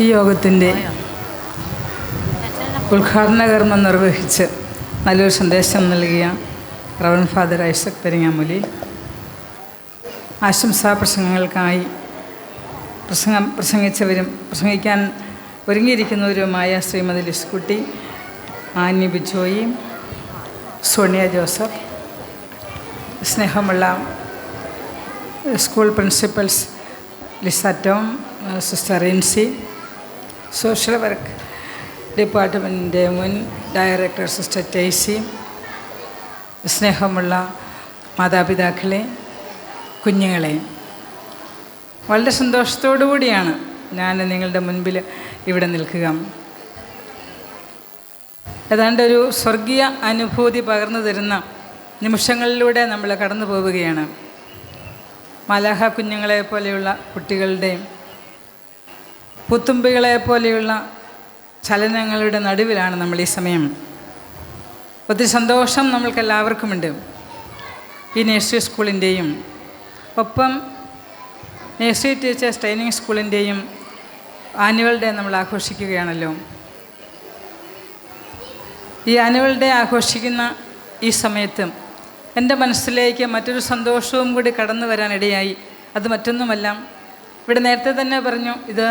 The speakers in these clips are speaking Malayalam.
ഈ യോഗത്തിൻ്റെ ഉദ്ഘാടന കർമ്മം നിർവഹിച്ച് നല്ലൊരു സന്ദേശം നൽകിയ റവറൻഡ് ഫാദർ ഐസക് പെരിങ്ങാമുലി, ആശംസാ പ്രസംഗങ്ങൾക്കായി പ്രസംഗിക്കാൻ ഒരുങ്ങിയിരിക്കുന്നവരുമായ ശ്രീമതി ലിസ്കുട്ടി, ആനി ബിജോയി, സോണിയ ജോസഫ്, സ്നേഹമുള്ള school principals Lisa Tom, sister Rincy, social work ഡിപ്പാർട്ട്മെൻറ്റിൻ്റെ മുൻ ഡയറക്ടർ സിസ്റ്റർ ടേസി, സ്നേഹമുള്ള മാതാപിതാക്കളെ, കുഞ്ഞുങ്ങളെ, വളരെ സന്തോഷത്തോടു കൂടിയാണ് ഞാൻ നിങ്ങളുടെ മുൻപിൽ ഇവിടെ നിൽക്കുക. ഏതാണ്ട് ഒരു സ്വർഗീയ അനുഭൂതി പകർന്നു തരുന്ന നിമിഷങ്ങളിലൂടെ നമ്മൾ കടന്നു പോവുകയാണ്. മലാഹ കുഞ്ഞുങ്ങളെ പോലെയുള്ള കുട്ടികളുടെയും പുത്തുമ്പികളെ പോലെയുള്ള ചലനങ്ങളുടെ നടുവിലാണ് നമ്മൾ ഈ സമയം. ഒത്തിരി സന്തോഷം നമ്മൾക്കെല്ലാവർക്കുമുണ്ട്. ഈ നഴ്സറി സ്കൂളിൻ്റെയും ഒപ്പം നഴ്സറി ടീച്ചേഴ്സ് ട്രെയിനിങ് സ്കൂളിൻ്റെയും ആനുവൽ ഡേ നമ്മൾ ആഘോഷിക്കുകയാണല്ലോ. ഈ ആനുവൽ ഡേ ആഘോഷിക്കുന്ന ഈ സമയത്ത് എൻ്റെ മനസ്സിലേക്ക് മറ്റൊരു സന്തോഷവും കൂടി കടന്നു വരാനിടയായി. അത് മറ്റൊന്നുമല്ല, ഇവിടെ നേരത്തെ തന്നെ പറഞ്ഞു, ഇത്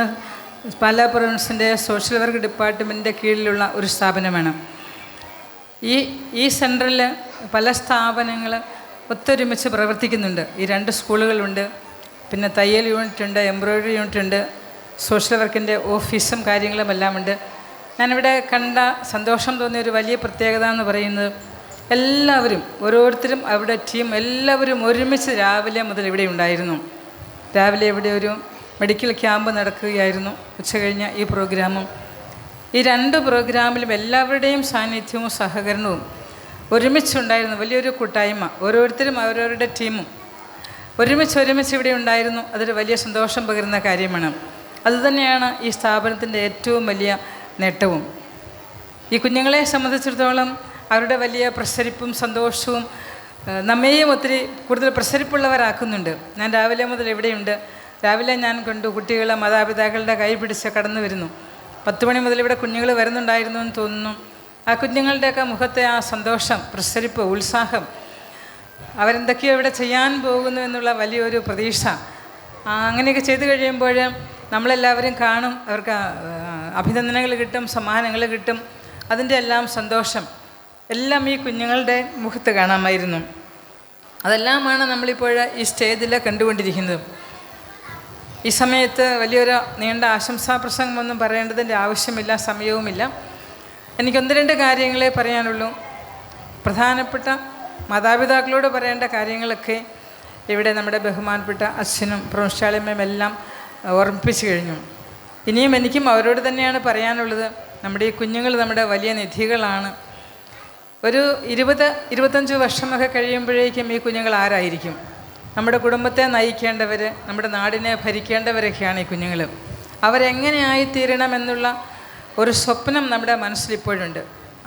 പാലാ പ്രൊവിൻസിൻ്റെ സോഷ്യൽ വർക്ക് ഡിപ്പാർട്ട്മെൻറ്റിൻ്റെ കീഴിലുള്ള ഒരു സ്ഥാപനമാണ്. ഈ സെൻറ്ററിൽ പല സ്ഥാപനങ്ങൾ ഒത്തൊരുമിച്ച് പ്രവർത്തിക്കുന്നുണ്ട്. ഈ 2 സ്കൂളുകളുണ്ട്, പിന്നെ തയ്യൽ യൂണിറ്റ് ഉണ്ട്, എംബ്രോയ്ഡറി യൂണിറ്റ് ഉണ്ട്, സോഷ്യൽ വർക്കിൻ്റെ ഓഫീസും കാര്യങ്ങളും എല്ലാം ഉണ്ട്. ഞാനിവിടെ കണ്ട സന്തോഷം തോന്നിയ ഒരു വലിയ പ്രത്യേകത എന്ന് പറയുന്നത്, എല്ലാവരും ഓരോരുത്തരും അവരുടെ ടീം എല്ലാവരും ഒരുമിച്ച് രാവിലെ മുതൽ ഇവിടെ ഉണ്ടായിരുന്നു. രാവിലെ ഇവിടെ ഒരു മെഡിക്കൽ ക്യാമ്പ് നടക്കുകയായിരുന്നു. ഉച്ച കഴിഞ്ഞ ഈ പ്രോഗ്രാമും, ഈ 2 പ്രോഗ്രാമിലും എല്ലാവരുടെയും സാന്നിധ്യവും സഹകരണവും ഒരുമിച്ചുണ്ടായിരുന്നു. വലിയൊരു കൂട്ടായ്മ, ഓരോരുത്തരും അവരവരുടെ ടീമും ഒരുമിച്ച് ഇവിടെ ഉണ്ടായിരുന്നു. അതൊരു വലിയ സന്തോഷം പകരുന്ന കാര്യമാണ്. അതുതന്നെയാണ് ഈ സ്ഥാപനത്തിൻ്റെ ഏറ്റവും വലിയ നേട്ടവും. ഈ കുഞ്ഞുങ്ങളെ സംബന്ധിച്ചിടത്തോളം അവരുടെ വലിയ പ്രസരിപ്പും സന്തോഷവും നമ്മെയും ഒത്തിരി കൂടുതൽ പ്രസരിപ്പുള്ളവരാക്കുന്നുണ്ട്. ഞാൻ രാവിലെ മുതൽ ഇവിടെയുണ്ട്. രാവിലെ ഞാൻ കണ്ടു കുട്ടികളെ മാതാപിതാക്കളുടെ കൈ പിടിച്ച് കടന്നു വരുന്നു. 10 മണി മുതൽ ഇവിടെ കുഞ്ഞുങ്ങൾ വരുന്നുണ്ടായിരുന്നു എന്ന് തോന്നുന്നു. ആ കുഞ്ഞുങ്ങളുടെയൊക്കെ മുഖത്തെ ആ സന്തോഷം, പ്രസരിപ്പ്, ഉത്സാഹം, അവരെന്തൊക്കെയോ ഇവിടെ ചെയ്യാൻ പോകുന്നു എന്നുള്ള വലിയൊരു പ്രതീക്ഷ, അങ്ങനെയൊക്കെ ചെയ്തു കഴിയുമ്പോൾ നമ്മളെല്ലാവരും കാണും. അവർക്ക് അഭിനന്ദനങ്ങൾ കിട്ടും, സമ്മാനങ്ങൾ കിട്ടും. അതിൻ്റെ എല്ലാം സന്തോഷം എല്ലാം ഈ കുഞ്ഞുങ്ങളുടെ മുഖത്ത് കാണാമായിരുന്നു. അതെല്ലാമാണ് നമ്മളിപ്പോൾ ഈ സ്റ്റേജിൽ കണ്ടുകൊണ്ടിരിക്കുന്നത്. ഈ സമയത്ത് വലിയൊരു നീണ്ട ആശംസാ പ്രസംഗമൊന്നും പറയേണ്ടതിൻ്റെ ആവശ്യമില്ല, സമയവുമില്ല. എനിക്ക് 1-2 കാര്യങ്ങളെ പറയാനുള്ളൂ. പ്രധാനപ്പെട്ട മാതാപിതാക്കളോട് പറയേണ്ട കാര്യങ്ങളൊക്കെ ഇവിടെ നമ്മുടെ ബഹുമാനപ്പെട്ട അച്ഛനും പ്രൊവിൻഷ്യാളിയമ്മയും എല്ലാം ഓർമ്മിപ്പിച്ചു കഴിഞ്ഞു. ഇനിയും എനിക്കും അവരോട് തന്നെയാണ് പറയാനുള്ളത്. നമ്മുടെ ഈ കുഞ്ഞുങ്ങൾ നമ്മുടെ വലിയ നിധികളാണ്. ഒരു 20-25 വർഷമൊക്കെ കഴിയുമ്പോഴേക്കും ഈ കുഞ്ഞുങ്ങൾ ആരായിരിക്കും? നമ്മുടെ കുടുംബത്തെ നയിക്കേണ്ടവർ, നമ്മുടെ നാടിനെ ഭരിക്കേണ്ടവരൊക്കെയാണ് ഈ കുഞ്ഞുങ്ങൾ. അവരെങ്ങനെയായിത്തീരണമെന്നുള്ള ഒരു സ്വപ്നം നമ്മുടെ മനസ്സിലിപ്പോഴുണ്ട്.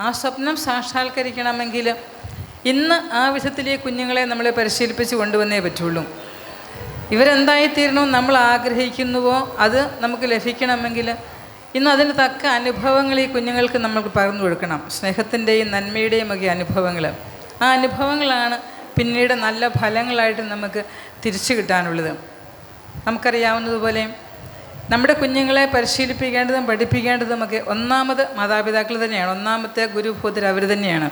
ആ സ്വപ്നം സാക്ഷാത്കരിക്കണമെങ്കിൽ ഇന്ന് ആ വിധത്തിൽ ഈ കുഞ്ഞുങ്ങളെ നമ്മൾ പരിശീലിപ്പിച്ച് കൊണ്ടുവന്നേ പറ്റുള്ളൂ. ഇവരെന്തായിത്തീരണമെന്ന് നമ്മൾ ആഗ്രഹിക്കുന്നുവോ അത് നമുക്ക് ലഭിക്കണമെങ്കിൽ ഇന്ന് അതിന് തക്ക അനുഭവങ്ങൾ ഈ കുഞ്ഞുങ്ങൾക്ക് നമുക്ക് പകർന്നു കൊടുക്കണം. സ്നേഹത്തിൻ്റെയും നന്മയുടെയും ഒക്കെ അനുഭവങ്ങൾ. ആ അനുഭവങ്ങളാണ് പിന്നീട് നല്ല ഫലങ്ങളായിട്ട് നമുക്ക് തിരിച്ചു കിട്ടാനുള്ളത്. നമുക്കറിയാവുന്നതുപോലെ നമ്മുടെ കുഞ്ഞുങ്ങളെ പരിശീലിപ്പിക്കേണ്ടതും പഠിപ്പിക്കേണ്ടതുമൊക്കെ ഒന്നാമത് മാതാപിതാക്കൾ തന്നെയാണ്. ഒന്നാമത്തെ ഗുരുഭൂതർ അവർ തന്നെയാണ്.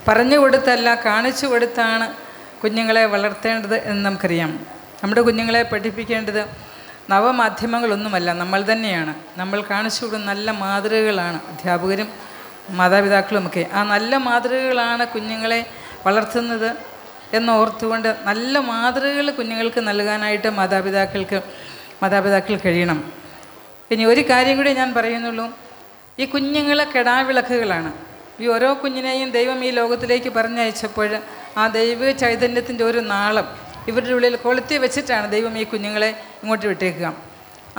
പറഞ്ഞു കൊടുത്തല്ല, കാണിച്ചു കൊടുത്താണ് കുഞ്ഞുങ്ങളെ വളർത്തേണ്ടത് എന്ന് നമുക്കറിയാം. നമ്മുടെ കുഞ്ഞുങ്ങളെ പഠിപ്പിക്കേണ്ടത് നവമാധ്യമങ്ങളൊന്നുമല്ല, നമ്മൾ തന്നെയാണ്. നമ്മൾ കാണിച്ചു കൊടുക്കുന്ന നല്ല മാതൃകകളാണ് അധ്യാപകരും മാതാപിതാക്കളുമൊക്കെ. ആ നല്ല മാതൃകകളാണ് കുഞ്ഞുങ്ങളെ വളർത്തുന്നത് എന്നോർത്തുകൊണ്ട് നല്ല മാതൃകകൾ കുഞ്ഞുങ്ങൾക്ക് നൽകാനായിട്ട് മാതാപിതാക്കൾ കഴിയണം. ഇനി ഒരു കാര്യം കൂടി ഞാൻ പറയുന്നുള്ളൂ. ഈ കുഞ്ഞുങ്ങളെ കെടാവിളക്കുകളാണ്. ഈ ഓരോ കുഞ്ഞിനെയും ദൈവം ഈ ലോകത്തിലേക്ക് പറഞ്ഞയച്ചപ്പോൾ ആ ദൈവ ചൈതന്യത്തിൻ്റെ ഒരു നാളം ഇവരുടെ ഉള്ളിൽ കൊളുത്തി വെച്ചിട്ടാണ് ദൈവം ഈ കുഞ്ഞുങ്ങളെ ഇങ്ങോട്ട് വിട്ടേക്കുക.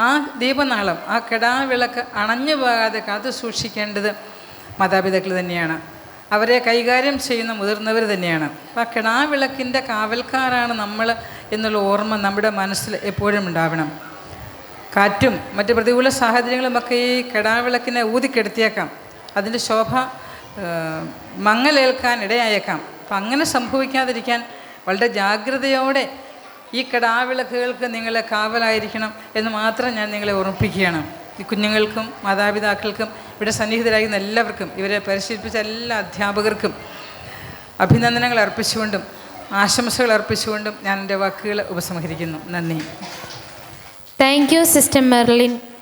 ആ ദീപനാളം, ആ കെടാവിളക്ക് അണഞ്ഞു പോകാതെ കാത്തു സൂക്ഷിക്കേണ്ടത് മാതാപിതാക്കൾ തന്നെയാണ്. അവരെ കൈകാര്യം ചെയ്യുന്ന മുതിർന്നവർ തന്നെയാണ്. അപ്പോൾ ആ കിടാവിളക്കിൻ്റെ കാവൽക്കാരാണ് നമ്മൾ എന്നുള്ള ഓർമ്മ നമ്മുടെ മനസ്സിൽ എപ്പോഴും ഉണ്ടാവണം. കാറ്റും മറ്റ് പ്രതികൂല സാഹചര്യങ്ങളുമൊക്കെ ഈ കെടാവിളക്കിനെ ഊതിക്കെടുത്തിയേക്കാം. അതിൻ്റെ ശോഭ മങ്ങലേൽക്കാൻ ഇടയായേക്കാം. അപ്പം അങ്ങനെ സംഭവിക്കാതിരിക്കാൻ വളരെ ജാഗ്രതയോടെ ഈ കെടാവിളക്കുകൾക്ക് നിങ്ങൾ കാവലായിരിക്കണം എന്ന് മാത്രം ഞാൻ നിങ്ങളെ ഓർമ്മിപ്പിക്കുകയാണ്. ഈ കുഞ്ഞുങ്ങൾക്കും മാതാപിതാക്കൾക്കും ഇവിടെ സന്നിഹിതരായിരുന്ന എല്ലാവർക്കും, ഇവരെ പരിശീലിപ്പിച്ച എല്ലാ അധ്യാപകർക്കും അഭിനന്ദനങ്ങൾ അർപ്പിച്ചുകൊണ്ടും ആശംസകൾ അർപ്പിച്ചുകൊണ്ടും ഞാൻ എൻ്റെ വാക്കുകൾ ഉപസംഹരിക്കുന്നു. നന്ദി. Thank you sister Merlin.